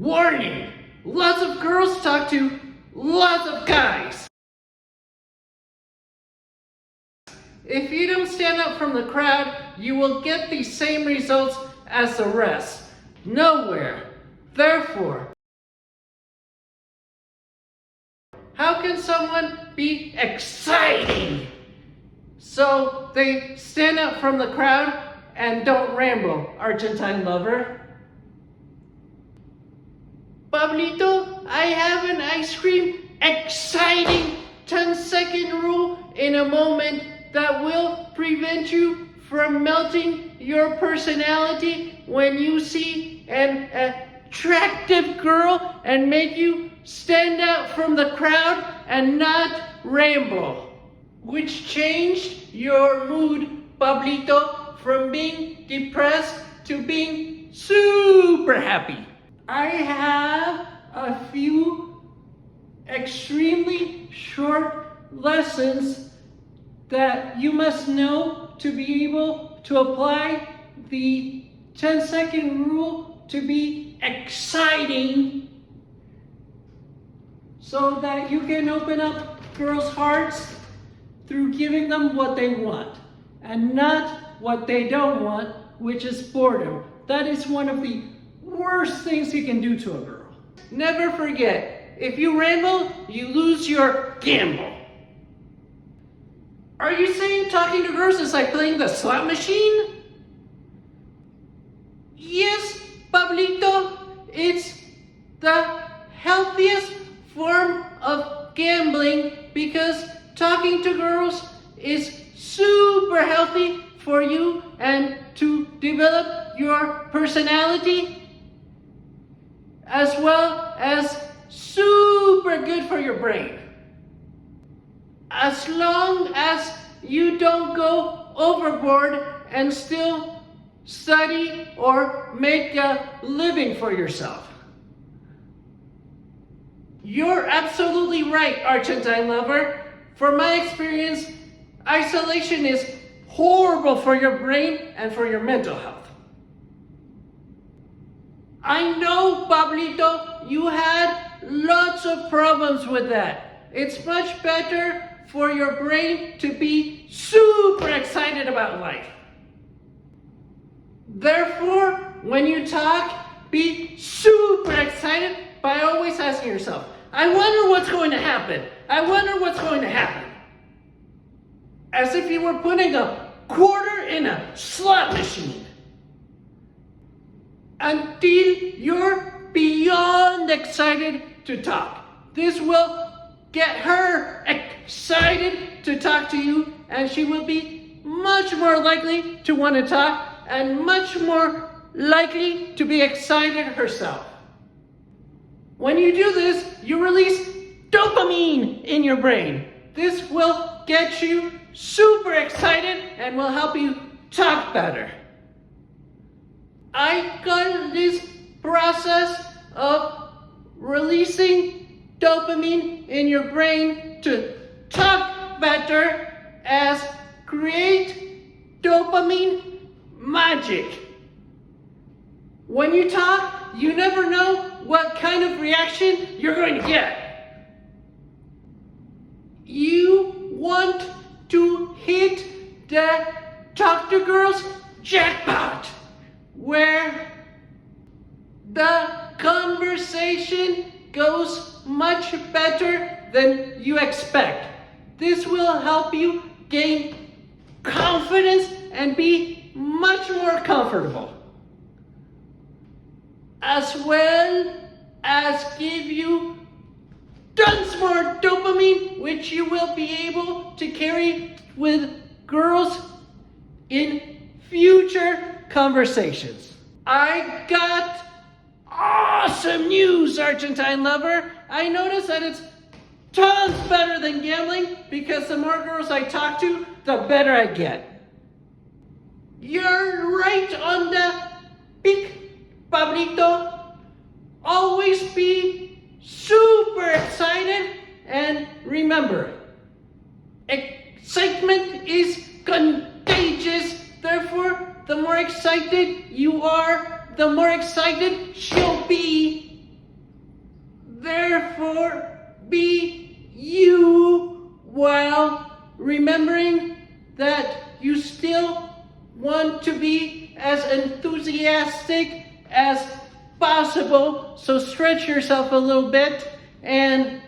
Warning! Lots of girls talk to lots of guys. If you don't stand up from the crowd, you will get the same results as the rest. Nowhere. Therefore, how can someone be exciting? So they stand up from the crowd and don't ramble, Argentine lover. Pablito, I have an ice cream exciting 10-second rule in a moment that will prevent you from melting your personality when you see an attractive girl and make you stand out from the crowd and not ramble. Which changed your mood, Pablito, from being depressed to being super happy. I have a few extremely short lessons that you must know to be able to apply the 10-second rule to be exciting so that you can open up girls' hearts through giving them what they want and not what they don't want, which is boredom. That is one of the worst things you can do to a girl. Never forget, if you ramble, you lose your gamble. Are you saying talking to girls is like playing the slot machine? Yes, Pablito, it's the healthiest form of gambling because talking to girls is super healthy for you and to develop your personality, as well as super good for your brain. As long as you don't go overboard and still study or make a living for yourself. You're absolutely right, Argentine lover. For my experience, isolation is horrible for your brain and for your mental health. I know, Pablito, you had lots of problems with that. It's much better for your brain to be super excited about life. Therefore, when you talk, be super excited by always asking yourself, I wonder what's going to happen. I wonder what's going to happen. As if you were putting a quarter in a slot machine. Until you're beyond excited to talk. This will get her excited to talk to you, and she will be much more likely to want to talk and much more likely to be excited herself. When you do this, you release dopamine in your brain. This will get you super excited and will help you talk better. I got this process of releasing dopamine in your brain to talk better as create dopamine magic. When you talk, you never know what kind of reaction you're going to get. You want to hit the talk to girls jackpot, where the conversation goes much better than you expect. This will help you gain confidence and be much more comfortable, as well as give you tons more dopamine, which you will be able to carry with girls in future conversations. I got awesome news, Argentine lover. I noticed that it's tons better than gambling because the more girls I talk to, the better I get. You're right on the peak, Pablito. Always be super excited, and remember, excitement is contagious. Therefore, the more excited you are, the more excited she'll be. Therefore, be you while remembering that you still want to be as enthusiastic as possible. So stretch yourself a little bit and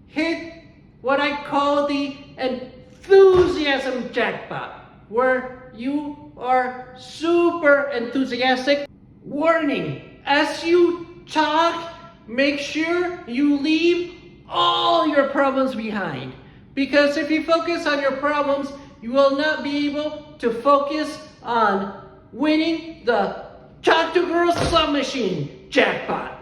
hit what I call the enthusiasm jackpot, where you are super enthusiastic. Warning, as you talk, make sure you leave all your problems behind. Because if you focus on your problems, you will not be able to focus on winning the Talk to Girls Submachine jackpot.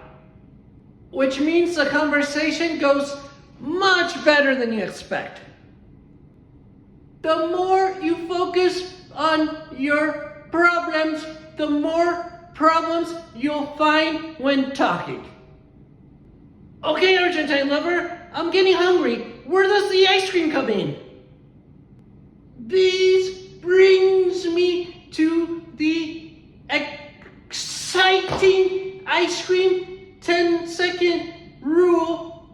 Which means the conversation goes much better than you expect. The more you focus on your problems, the more problems you'll find when talking. Okay, Argentine lover, I'm getting hungry. Where does the ice cream come in? This brings me to the exciting ice cream 10-second rule,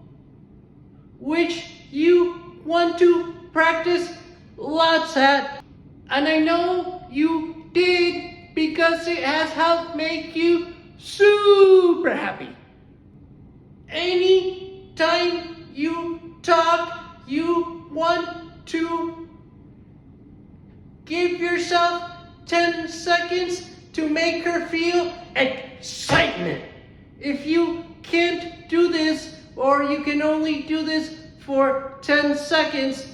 which you want to practice lots at. And I know you did because it has helped make you super happy. Anytime you talk, you want to give yourself 10 seconds to make her feel excitement. If you can't do this, or you can only do this for 10 seconds,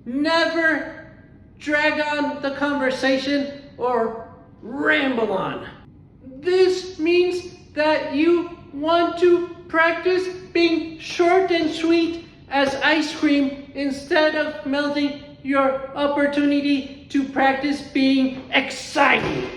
never drag on the conversation or ramble on. This means that you want to practice being short and sweet as ice cream instead of melting your opportunity to practice being exciting.